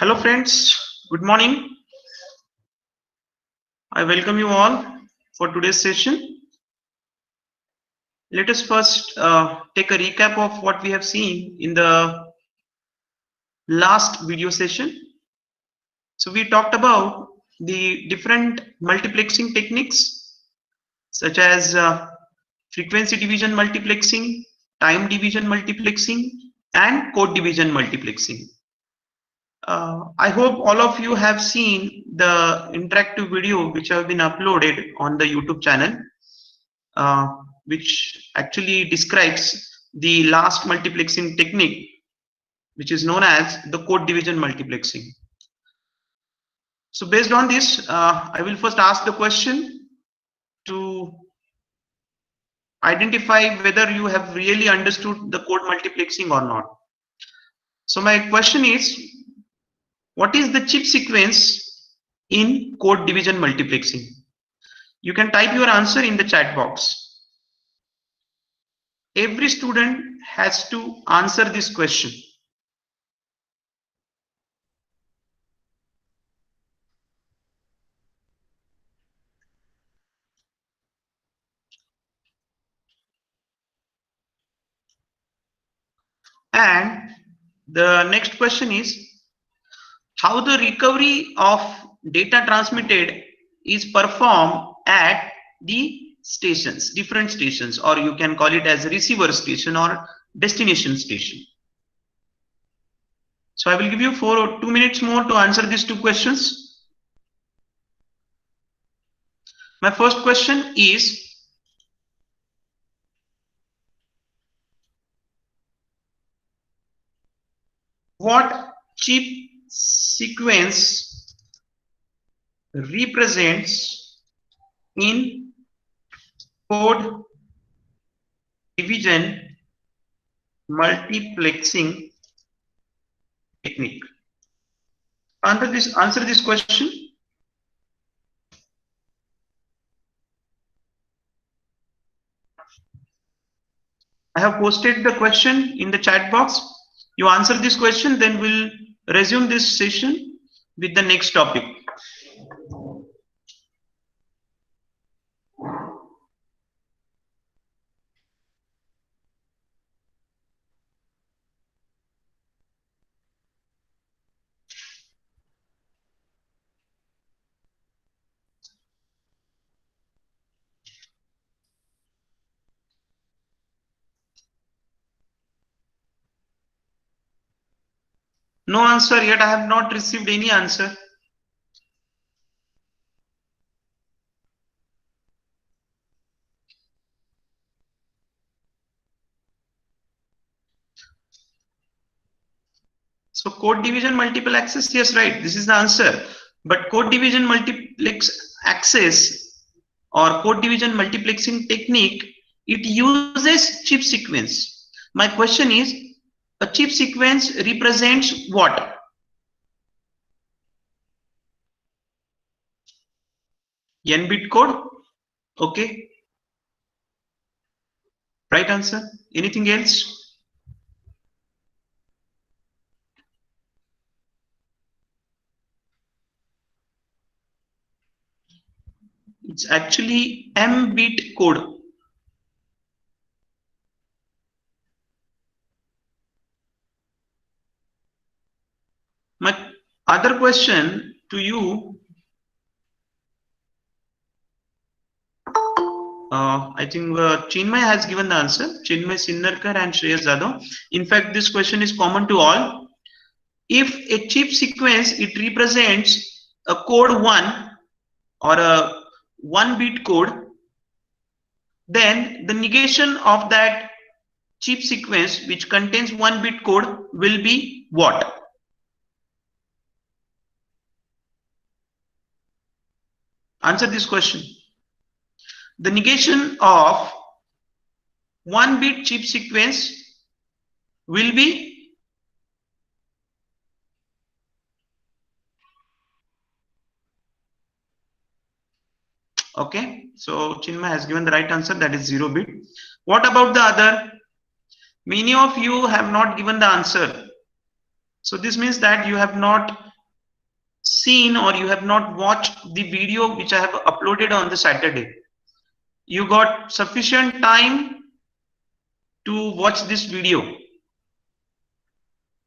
Hello friends, good morning. I welcome you all for today's session. Let us first take a recap of what we have seen in the last video session. So we talked about the different multiplexing techniques such as frequency division multiplexing, time division multiplexing, and code division multiplexing. I hope all of you have seen the interactive video which have been uploaded on the YouTube channel, which actually describes the last multiplexing technique, which is known as the code division multiplexing. So based on this, I will first ask the question to identify whether you have really understood the code multiplexing or not. So my question is, what is the chip sequence in code division multiplexing? You can type your answer in the chat box. Every student has to answer this question. And the next question is how the recovery of data transmitted is performed at the stations, different stations, or you can call it as receiver station or destination station. So I will give you 2 minutes more to answer these two questions. My first question is, what chip sequence represents in code division multiplexing technique? Answer this question. I have posted the question in the chat box. You answer this question, then we'll resume this session with the next topic. No answer yet. I have not received any answer. So code division multiple access, yes, right. This is the answer. But code division multiplex access or code division multiplexing technique, it uses chip sequence. My question is, a chip sequence represents what? N-bit code. Okay. Right answer. Anything else? It's actually M-bit code. My other question to you, I think Chinmay has given the answer. Chinmay Sinnarkar and Shreyas Jadhav. In fact, this question is common to all. If a chip sequence, it represents a code 1 or a 1-bit code, then the negation of that chip sequence which contains 1-bit code will be what? Answer this question. The negation of 1-bit chip sequence will be okay. So Chinmay has given the right answer, that is 0-bit. What about the other? Many of you have not given the answer. So this means that you have not seen or you have not watched the video which I have uploaded on the Saturday. You got sufficient time to watch this video,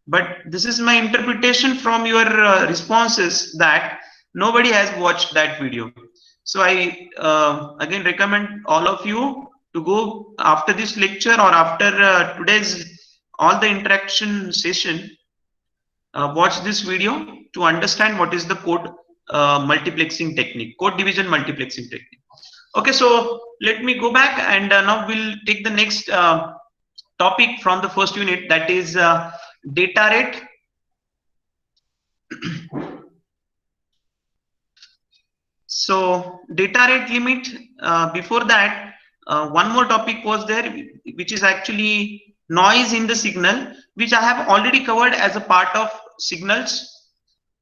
but this is my interpretation from your responses that nobody has watched that video. So I again recommend all of you to go after this lecture or after today's all the interaction session, watch this video to understand what is the code multiplexing technique, code division multiplexing technique. Okay, so let me go back and now we'll take the next topic from the first unit, that is data rate. So data rate limit, before that one more topic was there, which is actually noise in the signal, which I have already covered as a part of signals.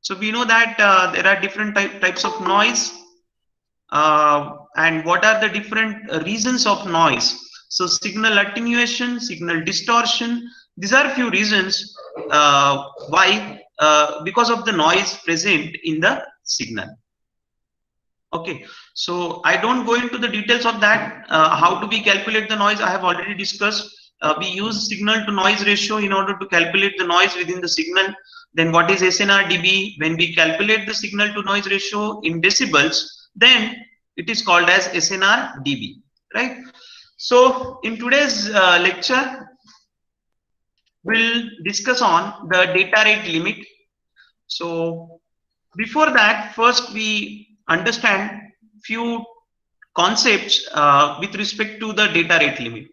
So we know that there are different types of noise, and what are the different reasons of noise. So signal attenuation, signal distortion, these are few reasons why because of the noise present in the signal. Okay, so I don't go into the details of that. How do we calculate the noise? I have already discussed. We use signal to noise ratio in order to calculate the noise within the signal. Then what is SNR dB? When we calculate the signal to noise ratio in decibels, then it is called as SNR dB, right? So in today's lecture, we'll discuss on the data rate limit. So before that, first we understand few concepts with respect to the data rate limit.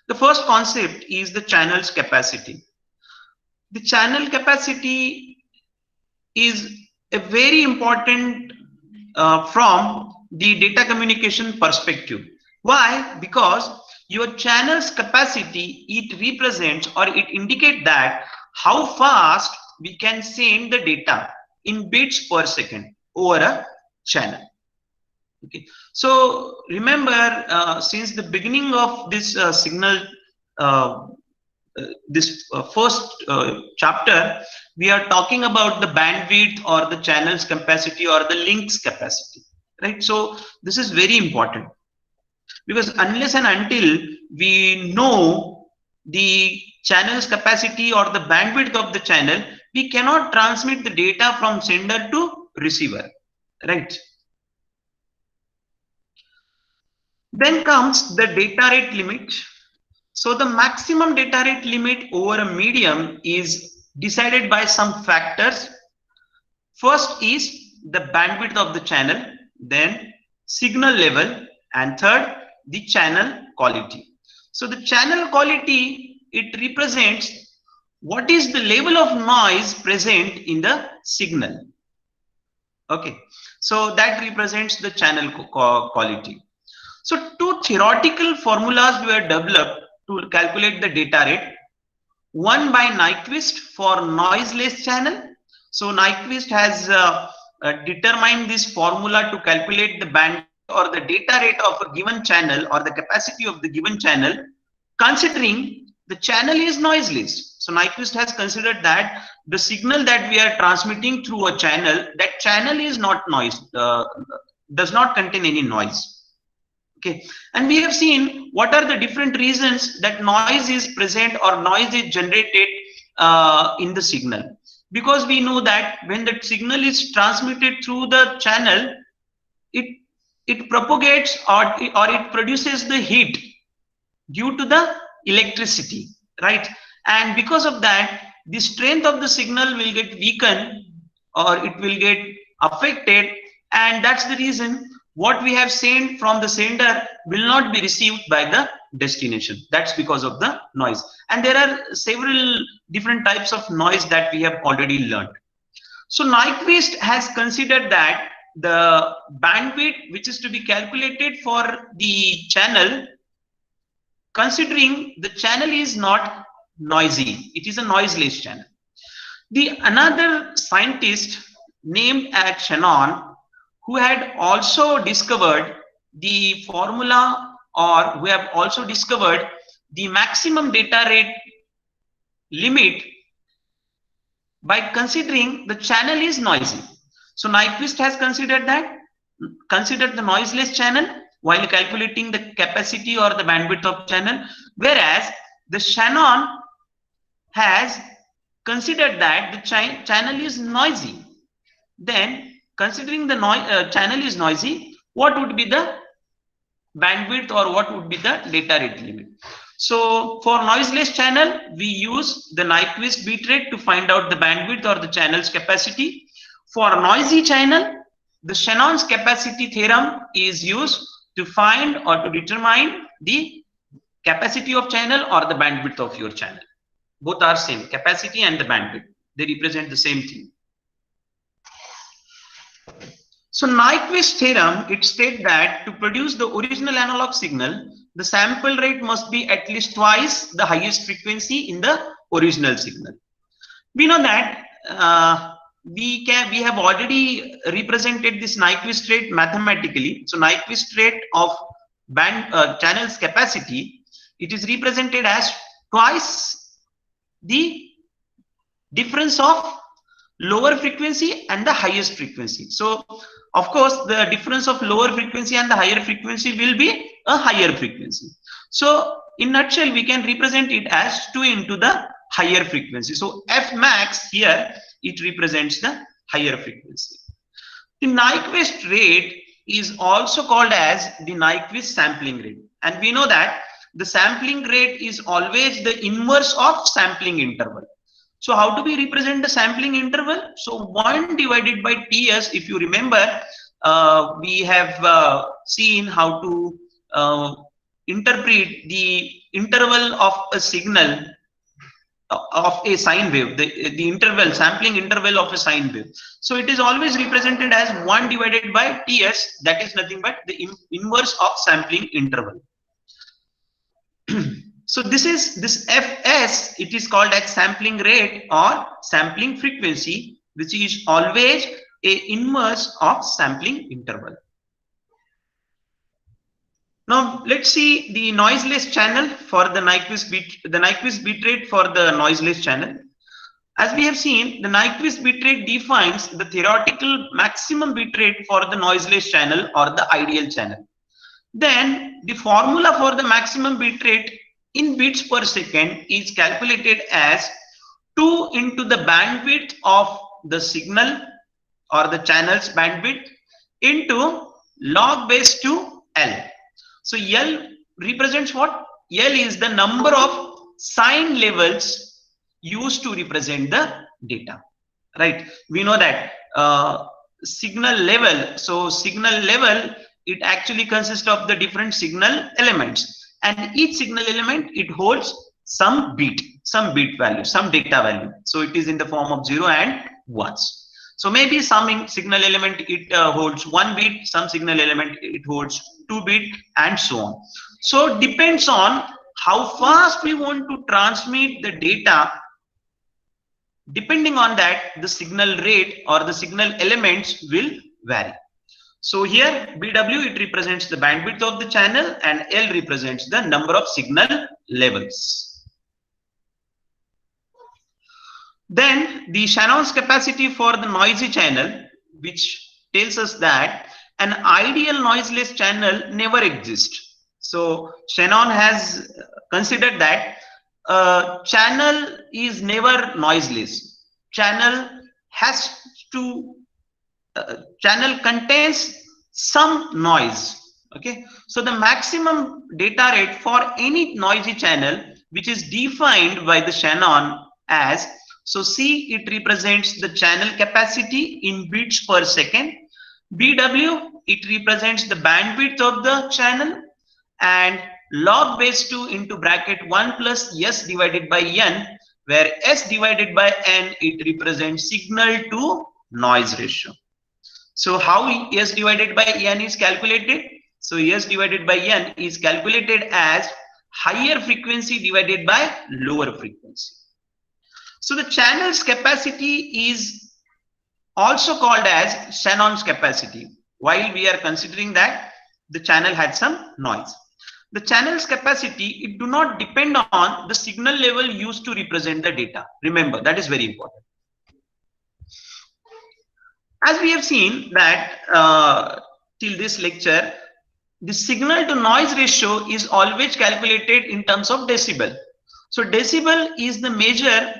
The first concept is the channel's capacity. The channel capacity is a very important from the data communication perspective. Why? Because your channel's capacity, it represents or it indicates that how fast we can send the data in bits per second over a channel. Okay, so remember, since the beginning of this signal, this first chapter, we are talking about the bandwidth or the channel's capacity or the link's capacity, right? So this is very important, because unless and until we know the channel's capacity or the bandwidth of the channel, we cannot transmit the data from sender to receiver, right? Then comes the data rate limit. So the maximum data rate limit over a medium is decided by some factors. First is the bandwidth of the channel, then signal level, and third, the channel quality. So the channel quality, it represents what is the level of noise present in the signal. Okay, so that represents the channel quality. So two theoretical formulas were developed to calculate the data rate. One by Nyquist for noiseless channel. So Nyquist has determined this formula to calculate the band or the data rate of a given channel or the capacity of the given channel, considering the channel is noiseless. So Nyquist has considered that the signal that we are transmitting through a channel, that channel is not noise, does not contain any noise. Okay, and we have seen what are the different reasons that noise is present or noise is generated in the signal. Because we know that when the signal is transmitted through the channel, it propagates or it produces the heat due to the electricity, right? And because of that, the strength of the signal will get weakened or it will get affected, and that's the reason what we have sent from the sender will not be received by the destination. That's because of the noise. And there are several different types of noise that we have already learned. So Nyquist has considered that the bandwidth which is to be calculated for the channel, considering the channel is not noisy, it is a noiseless channel. Another scientist named as Shannon, who had also discovered the formula or who have also discovered the maximum data rate limit by considering the channel is noisy. So Nyquist has considered the noiseless channel while calculating the capacity or the bandwidth of channel, whereas the Shannon has considered that the channel is noisy. Then, considering the channel is noisy, what would be the bandwidth or what would be the data rate limit? So, for noiseless channel, we use the Nyquist bit rate to find out the bandwidth or the channel's capacity. For a noisy channel, the Shannon's capacity theorem is used to find or to determine the capacity of channel or the bandwidth of your channel. Both are same, capacity and the bandwidth. They represent the same thing. So Nyquist theorem, it states that to produce the original analog signal, the sample rate must be at least twice the highest frequency in the original signal. We know that we have already represented this Nyquist rate mathematically. So Nyquist rate of channel's capacity, it is represented as twice the difference of lower frequency and the highest frequency. So of course the difference of lower frequency and the higher frequency will be a higher frequency. So in nutshell, we can represent it as 2 into the higher frequency. So F max here, it represents the higher frequency. The Nyquist rate is also called as the Nyquist sampling rate, and we know that the sampling rate is always the inverse of sampling interval. So how do we represent the sampling interval? So 1 divided by Ts, if you remember, we have seen how to interpret the interval of a signal of a sine wave, the interval, sampling interval of a sine wave. So it is always represented as 1 divided by Ts, that is nothing but the inverse of sampling interval. So this Fs, it is called as sampling rate or sampling frequency, which is always a inverse of sampling interval. Now let's see the noiseless channel for the Nyquist bit rate for the noiseless channel. As we have seen, the Nyquist bit rate defines the theoretical maximum bit rate for the noiseless channel or the ideal channel. Then the formula for the maximum bit rate in bits per second is calculated as 2 into the bandwidth of the signal or the channel's bandwidth into log base 2 L. So L represents what? L is the number of sine levels used to represent the data, right? We know that signal level. So signal level, it actually consists of the different signal elements, and each signal element, it holds some bit value, some data value. So it is in the form of 0 and 1s. So maybe some signal element, it holds 1 bit, some signal element, it holds 2 bit, and so on. So it depends on how fast we want to transmit the data. Depending on that, the signal rate or the signal elements will vary. So here BW, it represents the bandwidth of the channel, and L represents the number of signal levels. Then the Shannon's capacity for the noisy channel, which tells us that an ideal noiseless channel never exists. So Shannon has considered that channel is never noiseless. Channel contains some noise. Okay, so the maximum data rate for any noisy channel, which is defined by the Shannon as, so C, it represents the channel capacity in bits per second. BW, it represents the bandwidth of the channel, and log base 2 into bracket 1 plus S divided by N, where S divided by N, it represents signal to noise ratio. So how S divided by N is calculated? So S divided by N is calculated as higher frequency divided by lower frequency. So the channel's capacity is also called as Shannon's capacity, while we are considering that the channel had some noise. The channel's capacity, it do not depend on the signal level used to represent the data. Remember, that is very important. As we have seen that till this lecture, the signal to noise ratio is always calculated in terms of decibel. So decibel is the measure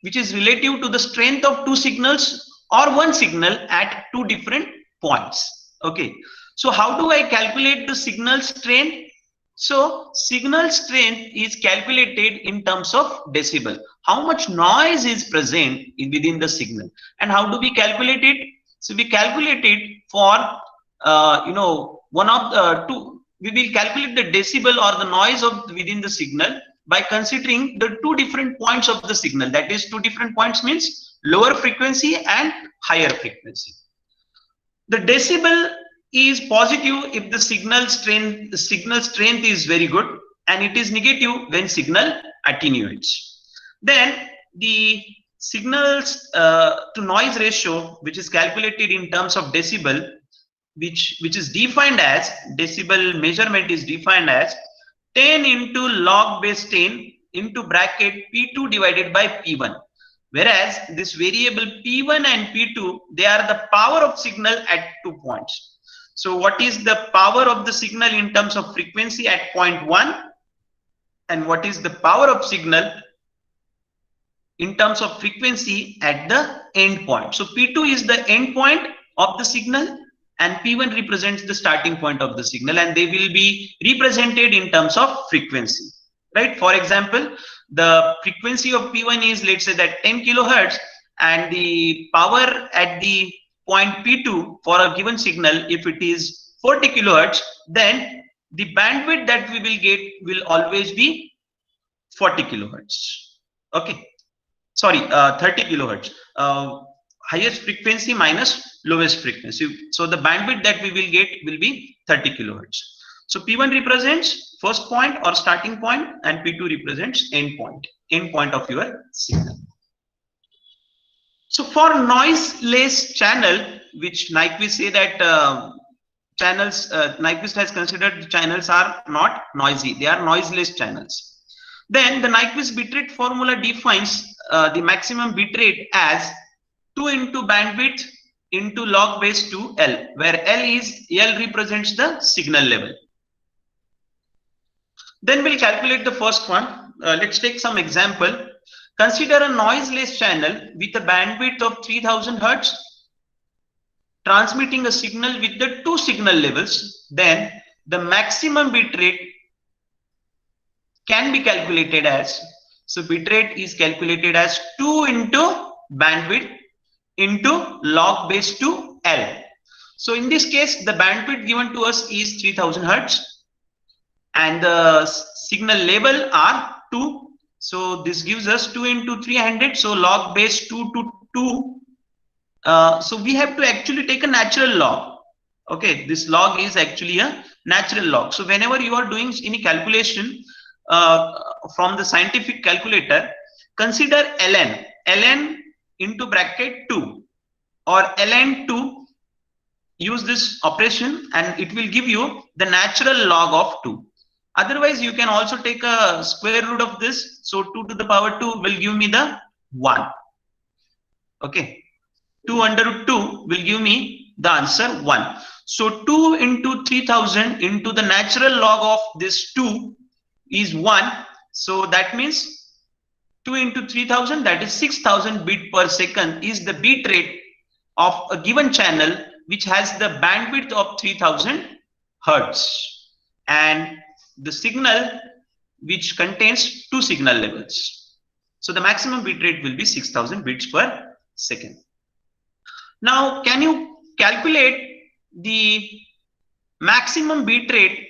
which is relative to the strength of two signals or one signal at two different points. Okay. So how do I calculate the signal strength? So signal strength is calculated in terms of decibel. How much noise is present within the signal, and how do we calculate it? So we calculate it for one of the two. We will calculate the decibel or the noise of within the signal by considering the two different points of the signal. That is, two different points means lower frequency and higher frequency. The decibel is positive if the signal strength is very good, and it is negative when signal attenuates. Then the signals to noise ratio, which is calculated in terms of decibel, which is defined as, decibel measurement is defined as 10 into log base 10 into bracket P2 divided by P1. Whereas this variable P1 and P2, they are the power of signal at 2 points. So what is the power of the signal in terms of frequency at point 1, and what is the power of signal in terms of frequency at the end point? So P2 is the end point of the signal, and P1 represents the starting point of the signal, and they will be represented in terms of frequency, right? For example, the frequency of P1 is, let's say, that 10 kilohertz, and the power at the point P2 for a given signal, if it is 40 kilohertz, then the bandwidth that we will get will always be 40 kilohertz. Okay, sorry, 30 kilohertz. Highest frequency minus lowest frequency. So the bandwidth that we will get will be 30 kilohertz. So P1 represents first point or starting point, and P2 represents end point of your signal. So for noiseless channel, which Nyquist say that channels, Nyquist has considered the channels are not noisy, they are noiseless channels. Then the Nyquist bitrate formula defines the maximum bitrate as 2 into bandwidth into log base 2 L, where L represents the signal level. Then we'll calculate the first one. Let's take some example. Consider a noiseless channel with a bandwidth of 3000 Hertz transmitting a signal with the two signal levels. Then the maximum bitrate can be calculated as, so bitrate is calculated as 2 into bandwidth into log base 2 L. So in this case, the bandwidth given to us is 3000 Hertz and the signal level are 2. So this gives us 2 into 300. So log base 2 to 2. So we have to actually take a natural log. Okay, this log is actually a natural log. So whenever you are doing any calculation from the scientific calculator, consider ln into bracket 2 or ln2. Use this operation and it will give you the natural log of 2. Otherwise, you can also take a square root of this. So 2 to the power 2 will give me the 1. Okay. 2 under root 2 will give me the answer 1. So 2 into 3000 into the natural log of this 2 is 1. So that means 2 into 3000, that is 6000 bit per second is the bit rate of a given channel which has the bandwidth of 3000 Hertz and the signal which contains two signal levels. So the maximum bit rate will be 6000 bits per second. Now, can you calculate the maximum bit rate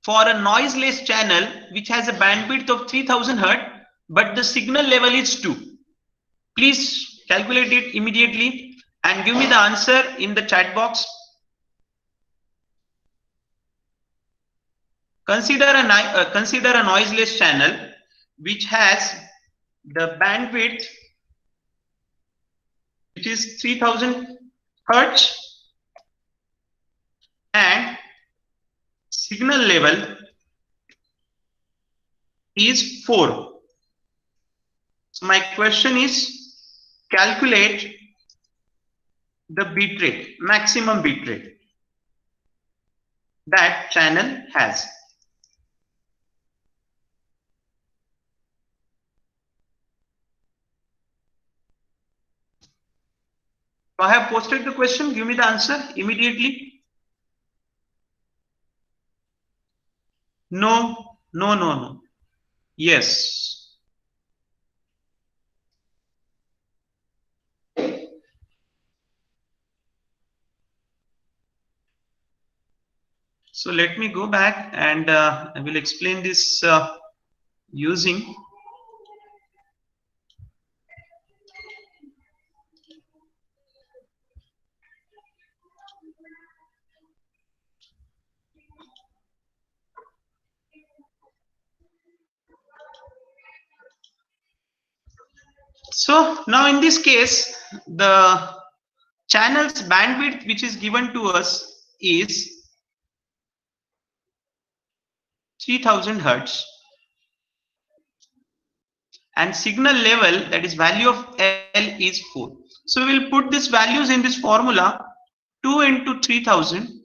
for a noiseless channel which has a bandwidth of 3000 Hertz, but the signal level is 2? Please calculate it immediately and give me the answer in the chat box. Consider a noiseless channel which has the bandwidth which is 3000 Hertz and signal level is 4. So my question is, calculate the bit rate, maximum bit rate that channel has. So I have posted the question. Give me the answer immediately. No, no, no, no. Yes. So let me go back and I will explain this using so now in this case, the channel's bandwidth which is given to us is 3000 hertz and signal level, that is value of L, is 4. So we will put these values in this formula. 2 into 3000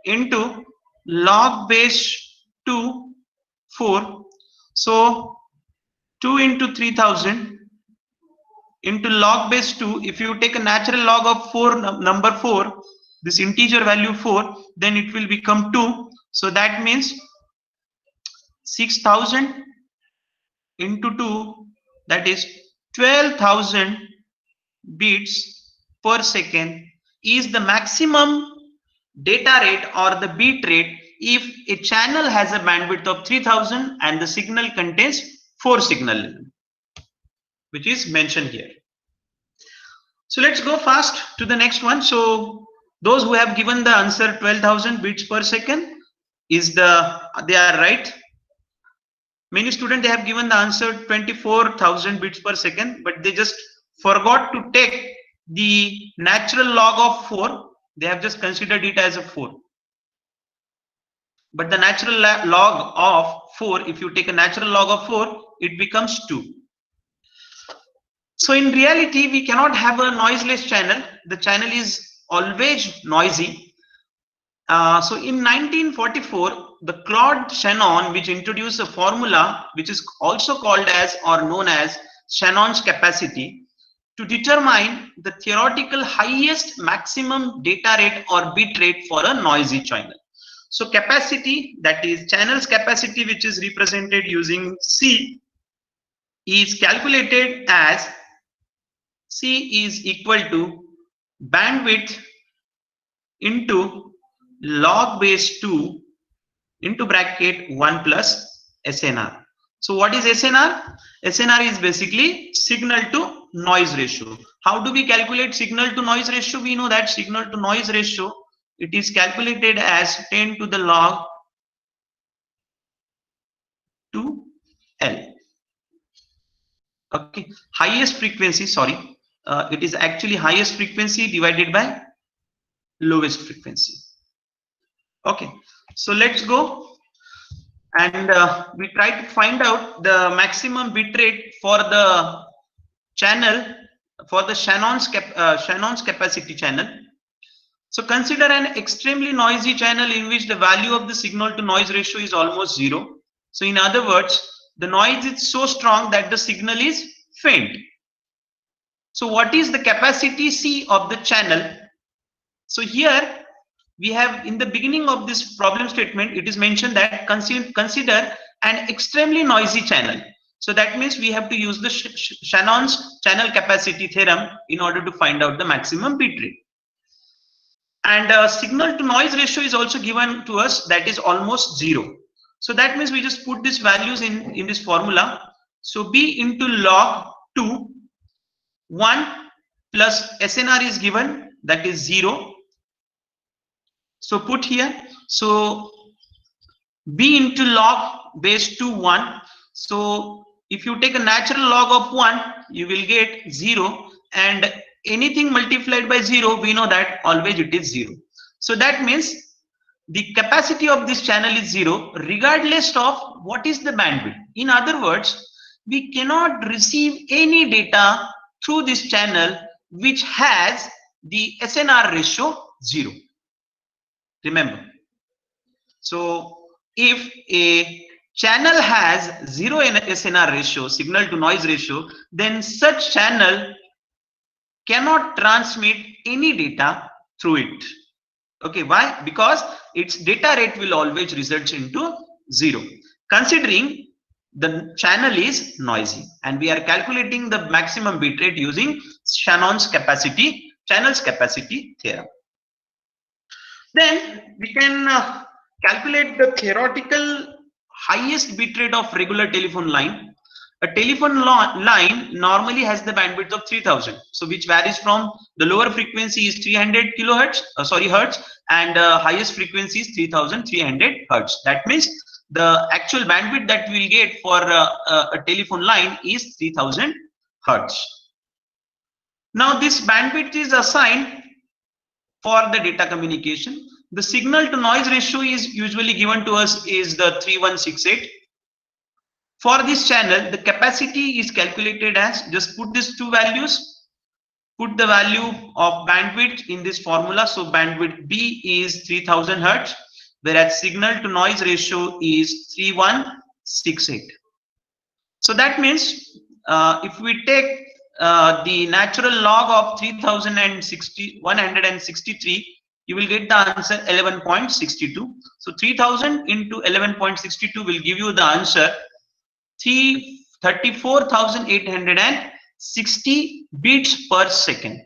into log base 2 4. So 2 into 3000 into log base 2. If you take a natural log of 4, number 4, this integer value 4, then it will become 2. So that means 6000 into 2, that is 12,000 bits per second is the maximum data rate or the bit rate if a channel has a bandwidth of 3000 and the signal contains 4 signal, which is mentioned here. So let's go fast to the next one. So those who have given the answer 12,000 bits per second is they are right. Many students, they have given the answer 24,000 bits per second, but they just forgot to take the natural log of 4. They have just considered it as a 4. But the natural log of 4, if you take a natural log of 4, it becomes 2. So in reality, we cannot have a noiseless channel. The channel is always noisy. So in 1944, the Claude Shannon, which introduced a formula which is also called as or known as Shannon's capacity, to determine the theoretical highest maximum data rate or bit rate for a noisy channel. So capacity, that is channel's capacity, which is represented using C, is calculated as C is equal to bandwidth into log base 2 into bracket 1 plus SNR. So what is SNR? SNR is basically signal to noise ratio. How do we calculate signal to noise ratio? We know that signal to noise ratio, it is calculated as 10 to the log 2 L. Okay, highest frequency, sorry, it is actually highest frequency divided by lowest frequency. Okay, so let's go and we try to find out the maximum bit rate for the channel, for the Shannon's capacity channel. So consider an extremely noisy channel in which the value of the signal to noise ratio is almost 0. So in other words, the noise is so strong that the signal is faint. So what is the capacity C of the channel? So here we have, in the beginning of this problem statement, it is mentioned that consider an extremely noisy channel. So that means we have to use the Shannon's channel capacity theorem in order to find out the maximum bit rate. And signal to noise ratio is also given to us, that is almost 0. So that means we just put these values in this formula. So B into log 2, 1 plus SNR is given, that is 0. So put here, so B into log base 2 1. So if you take a natural log of 1, you will get 0, and anything multiplied by 0, we know that always it is 0. So that means the capacity of this channel is 0 regardless of what is the bandwidth. In other words, we cannot receive any data through this channel which has the SNR ratio 0. Remember. So if a channel has 0 in SNR ratio, signal to noise ratio, then such channel cannot transmit any data through it. Okay, why? Because its data rate will always result into 0, considering the channel is noisy, and we are calculating the maximum bit rate using Shannon's channel's capacity theorem. Then we can calculate the theoretical highest bit rate of regular telephone line. A telephone line normally has the bandwidth of 3000, so which varies from the lower frequency is 300 kilohertz, hertz, and highest frequency is 3300 hertz. That means the actual bandwidth that we will get for a telephone line is 3000 hertz. Now this bandwidth is assigned for the data communication. The signal to noise ratio is usually given to us is the 3168. For this channel, the capacity is calculated as, just put these two values, put the value of bandwidth in this formula. So bandwidth B is 3000 hertz, whereas signal to noise ratio is 3168. So that means if we take the natural log of 3163, you will get the answer 11.62. So 3000 into 11.62 will give you the answer 34,860 beats per second.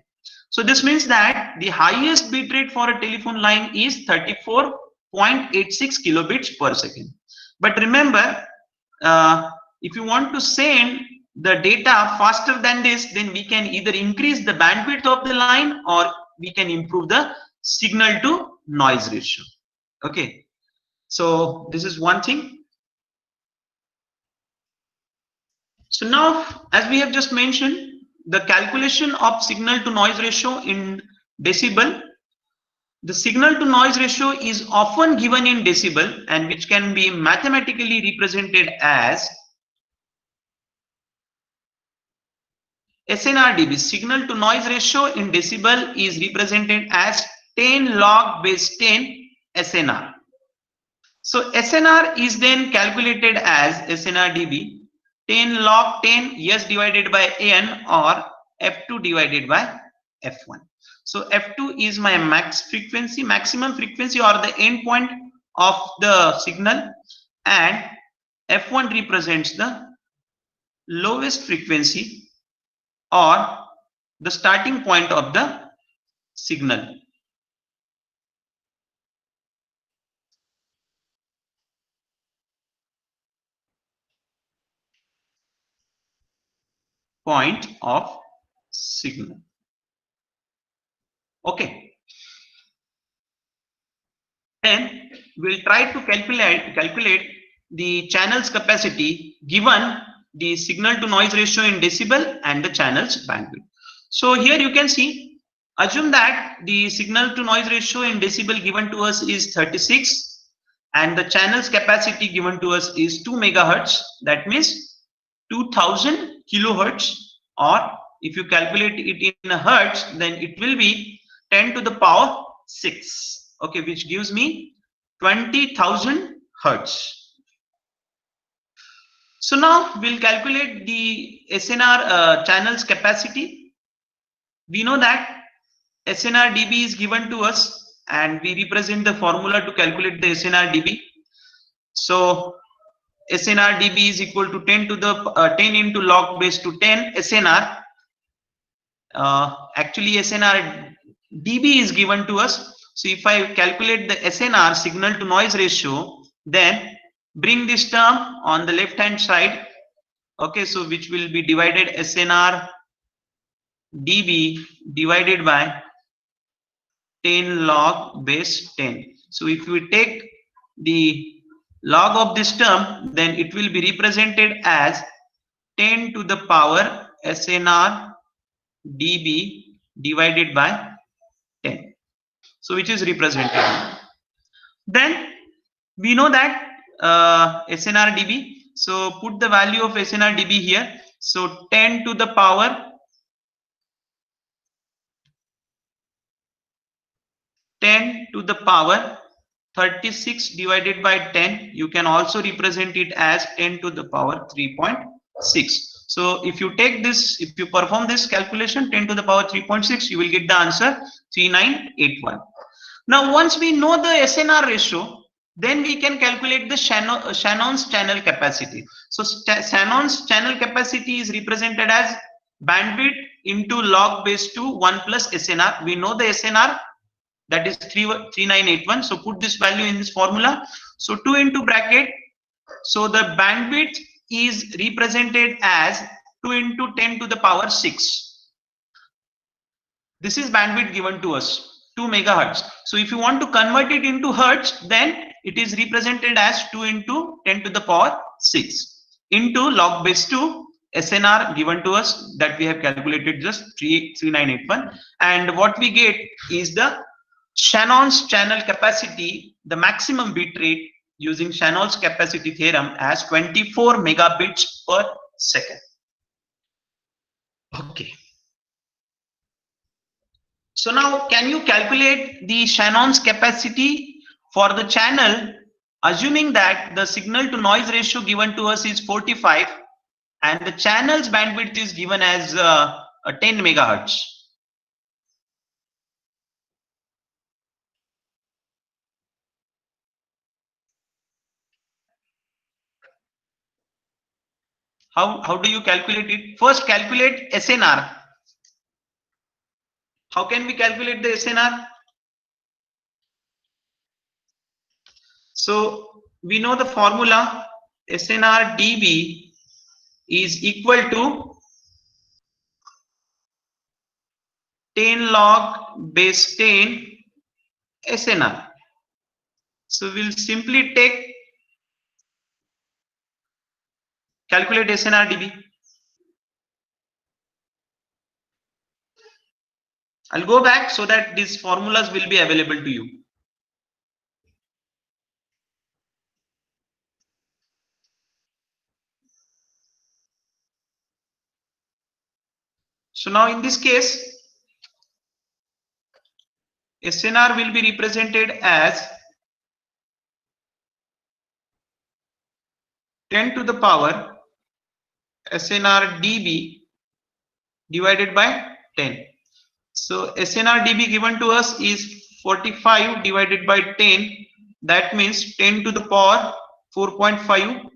So this means that the highest bit rate for a telephone line is 34.86 kilobits per second. But remember, if you want to send the data faster than this, then we can either increase the bandwidth of the line or we can improve the signal to noise ratio. Okay, so this is one thing. So now, as we have just mentioned, the calculation of signal to noise ratio in decibel. The signal to noise ratio is often given in decibel, and which can be mathematically represented as SNR/dB. Signal to noise ratio in decibel is represented as 10 log base 10 SNR. So SNR is then calculated as SNR/dB 10 log 10 S divided by N, or F2 divided by F1. So F2 is my maximum frequency or the end point of the signal, and F1 represents the lowest frequency or the starting point of the signal. Point of signal. Okay. Then we'll try to calculate the channel's capacity given the signal to noise ratio in decibel and the channel's bandwidth. So here you can see, assume that the signal to noise ratio in decibel given to us is 36 and the channel's capacity given to us is 2 megahertz. That means 2000 kilohertz, or if you calculate it in a hertz, then it will be 10 to the power 6. Okay, which gives me 20,000 hertz. So now we'll calculate the SNR channel's capacity. We know that SNR/dB is given to us, and we represent the formula to calculate the SNR/dB. So SNR/dB is equal to 10 into log base to 10 SNR. Actually, SNR/dB is given to us. So if I calculate the SNR, signal to noise ratio, then bring this term on the left hand side. Okay, so which will be divided SNR/dB divided by 10 log base 10. So if we take the log of this term, then it will be represented as 10 to the power SNR/dB divided by 10. So which is represented. Then we know that SNR/dB. So put the value of SNR/dB here. So 10 to the power 10 to the power 36 divided by 10. You can also represent it as 10 to the power 3.6. So if you take this, if you perform this calculation 10 to the power 3.6, you will get the answer 3981. Now once we know the SNR ratio, then we can calculate the Shannon's channel capacity. So Shannon's channel capacity is represented as bandwidth into log base 2 1 plus SNR. We know the SNR, that is 3981. So put this value in this formula. So 2 into bracket. So the bandwidth is represented as 2 into 10 to the power 6. This is bandwidth given to us, 2 megahertz. So if you want to convert it into hertz, then it is represented as 2 into 10 to the power 6 into log base 2 SNR given to us, that we have calculated just 3981, and what we get is the Shannon's channel capacity, the maximum bit rate using Shannon's capacity theorem, as 24 megabits per second. Okay. So now can you calculate the Shannon's capacity for the channel, assuming that the signal to noise ratio given to us is 45 and the channel's bandwidth is given as 10 megahertz. How do you calculate it? First calculate SNR. How can we calculate the SNR? So we know the formula, SNR dB is equal to 10 log base 10 SNR. So we'll simply calculate SNR dB. I'll go back so that these formulas will be available to you. So now in this case, SNR will be represented as 10 to the power SNR dB divided by 10. So SNR dB given to us is 45 divided by 10. That means 10 to the power 4.5.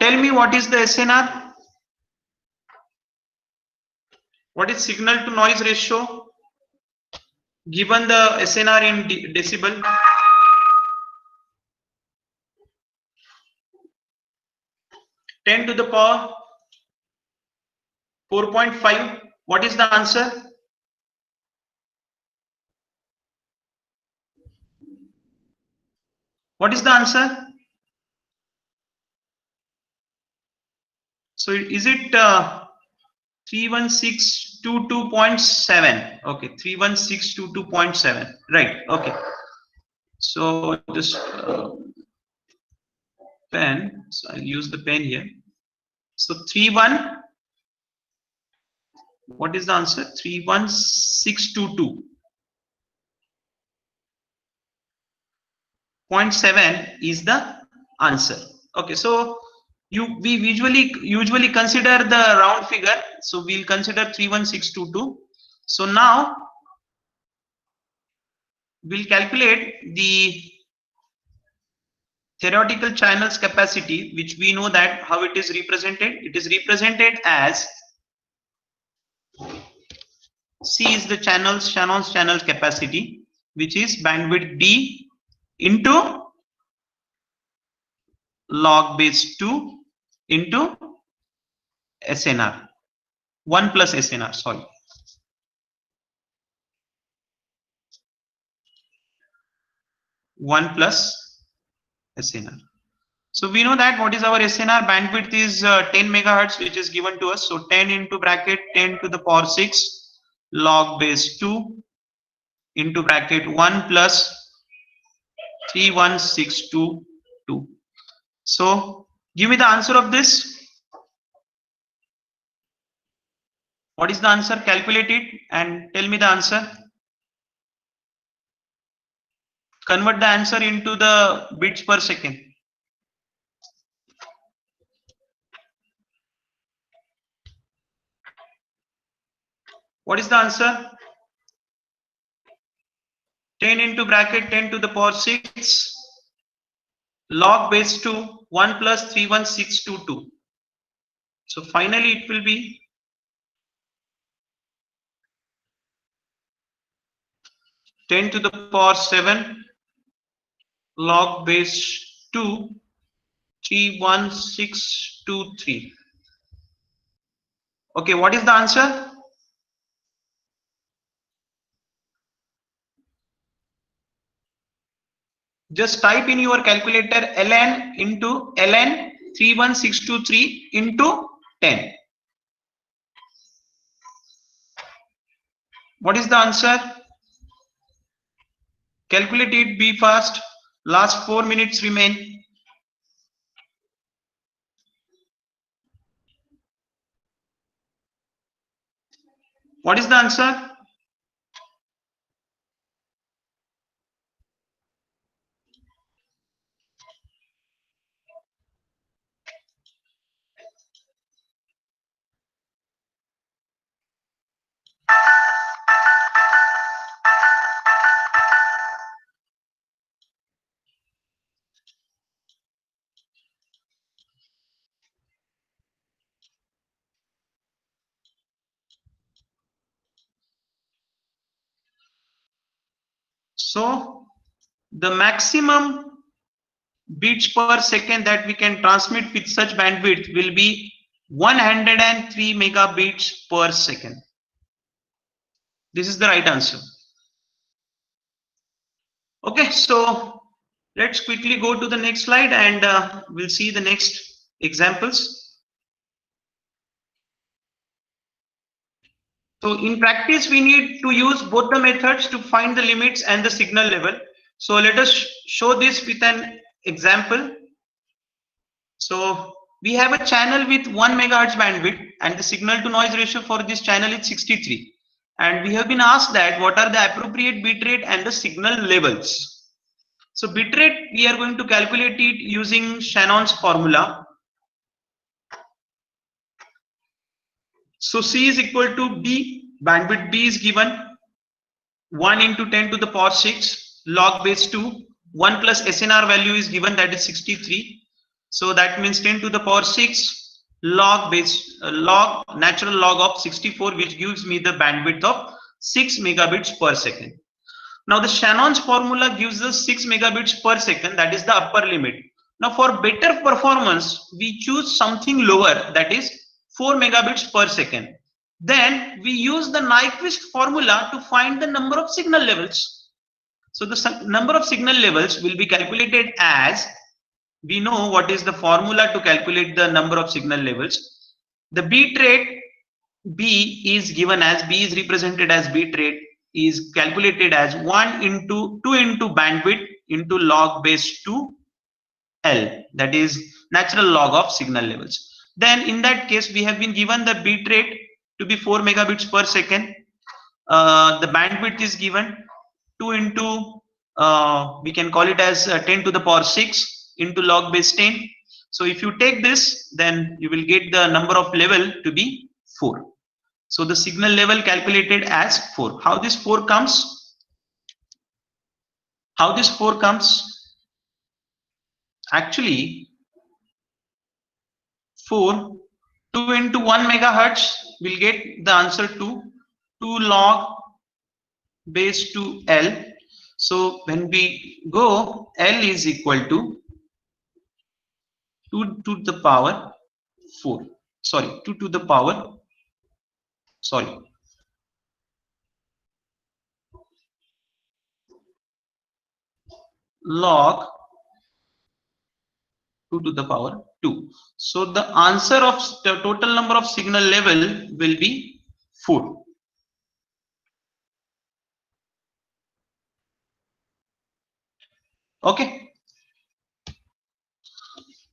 Tell me what is the SNR? What is signal to noise ratio given the SNR in decibel? Ten to the power 4.5. What is the answer? What is the answer? So is it 31622.7? Okay, 31622.7. Right. Okay. So this pen. So I'll use the pen here. So 31. What is the answer? 31622.7 is the answer. Okay, so we usually consider the round figure, so we'll consider 31622. So now we'll calculate the theoretical channels capacity, which we know that how it is represented. It is represented as C is the Shannon's channel capacity, which is bandwidth D into log base 2 into SNR 1 plus SNR, sorry. One plus SNR. So we know that what is our SNR bandwidth is 10 megahertz, which is given to us. So 10 into bracket 10 to the power 6 log base 2 into bracket 1 plus 31622. So give me the answer of this. What is the answer? Calculate it and tell me the answer. Convert the answer into the bits per second. What is the answer? 10 into bracket 10 to the power 6 log base 2 1 plus 31622. So finally it will be 10 to the power 7 log base 2 31623. Okay, what is the answer? Just type in your calculator ln into ln 31623 into 10. What is the answer? Calculate it, be fast. Last 4 minutes remain. What is the answer? So the maximum bits per second that we can transmit with such bandwidth will be 103 megabits per second. This is the right answer. Okay, so let's quickly go to the next slide and we'll see the next examples. So in practice, we need to use both the methods to find the limits and the signal level. So let us show this with an example. So we have a channel with 1 megahertz bandwidth and the signal to noise ratio for this channel is 63. And we have been asked that what are the appropriate bit rate and the signal levels. So bit rate, we are going to calculate it using Shannon's formula. So C is equal to B, bandwidth B is given 1 into 10 to the power 6 log base 2, 1 plus SNR value is given, that is 63. So that means 10 to the power 6 log base log natural log of 64, which gives me the bandwidth of 6 megabits per second. Now the Shannon's formula gives us 6 megabits per second, that is the upper limit. Now for better performance, we choose something lower, that is 4 megabits per second. Then we use the Nyquist formula to find the number of signal levels. So the number of signal levels will be calculated as, we know what is the formula to calculate the number of signal levels. The bit rate B is given as, B is represented as bit rate, is calculated as 1 into 2 into bandwidth into log base 2 L, that is natural log of signal levels. Then in that case, we have been given the bit rate to be 4 megabits per second. The bandwidth is given 2 into, we can call it as 10 to the power 6 into log base 10. So if you take this, then you will get the number of level to be 4. So the signal level calculated as 4. How this 4 comes? How this 4 comes? Actually, 4, 2 into 1 megahertz will get the answer to 2 log base 2 L. So when we go, L is equal to 2 to the power 4. Sorry, 2 to the power, sorry, log 2 to the power 2. So the answer of the total number of signal level will be 4. Okay.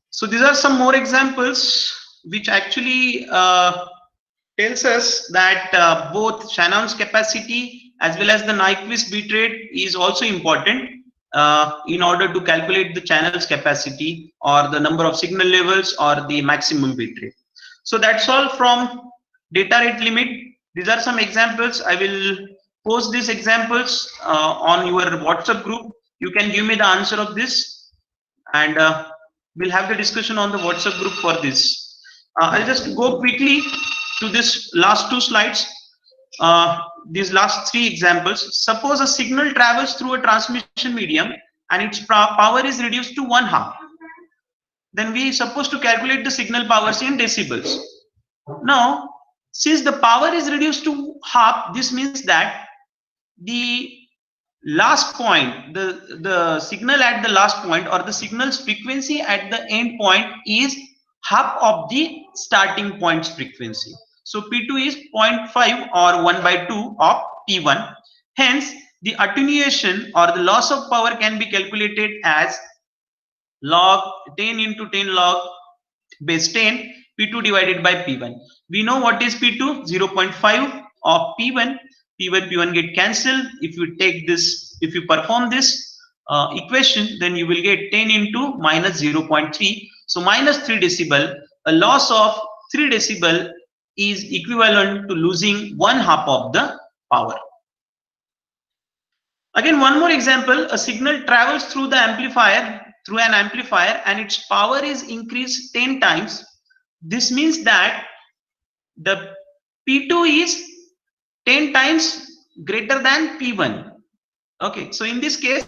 So these are some more examples which actually tells us that both Shannon's capacity as well as the Nyquist bit rate is also important. in order to calculate the channel's capacity or the number of signal levels or the maximum bit rate. So that's all from data rate limit. These are some examples. I will post these examples on your WhatsApp group. You can give me the answer of this, and we'll have the discussion on the WhatsApp group for this. I'll just go quickly to this last two slides. These last three examples. Suppose a signal travels through a transmission medium and its power is reduced to 1/2. Then we are supposed to calculate the signal powers in decibels. Now, since the power is reduced to 1/2, this means that the last point, the signal at the last point, or the signal's frequency at the end point, is 1/2 of the starting point's frequency. So P2 is 0.5 or 1/2 of P1. Hence, the attenuation or the loss of power can be calculated as log 10 into 10 log base 10 P2 divided by P1. We know what is P2, 0.5 of P1. P1 get cancelled. If you take this, if you perform this equation, then you will get 10 into minus 0.3. So minus 3 decibel. A loss of 3 decibel is equivalent to losing 1/2 of the power. Again, one more example. A signal travels through the amplifier, through an amplifier, and its power is increased 10 times. This means that the P2 is 10 times greater than P1. Okay, so in this case,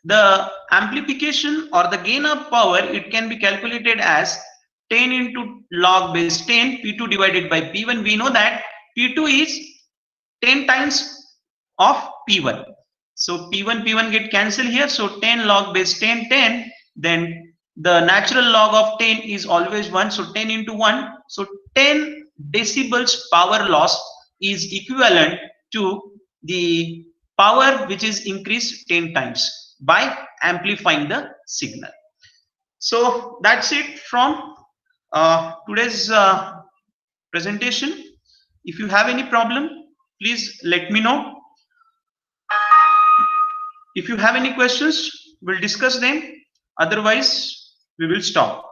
the amplification or the gain of power, it can be calculated as 10 into log base 10 P2 divided by P1. We know that P2 is 10 times of P1. So P1 get cancelled here. So 10 log base 10, 10. Then the natural log of 10 is always 1. So 10 into 1. So 10 decibels power loss is equivalent to the power which is increased 10 times by amplifying the signal. So that's it from today's presentation. If you have any problem, please let me know. If you have any questions, we'll discuss them. Otherwise, we will stop.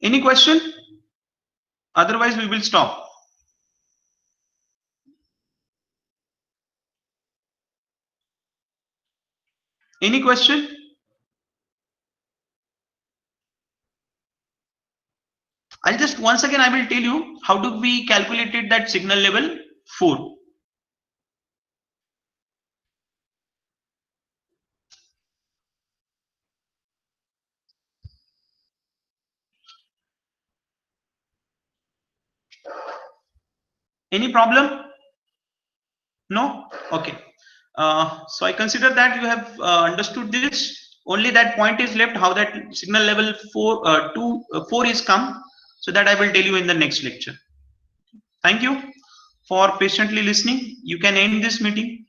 Any question? Otherwise, we will stop. Any question? I'll just once again I will tell you how do we calculated that signal level 4. Any problem? No? Okay. So I consider that you have understood this. Only that point is left, how that signal level 4 is come. So that I will tell you in the next lecture. Thank you for patiently listening. You can end this meeting.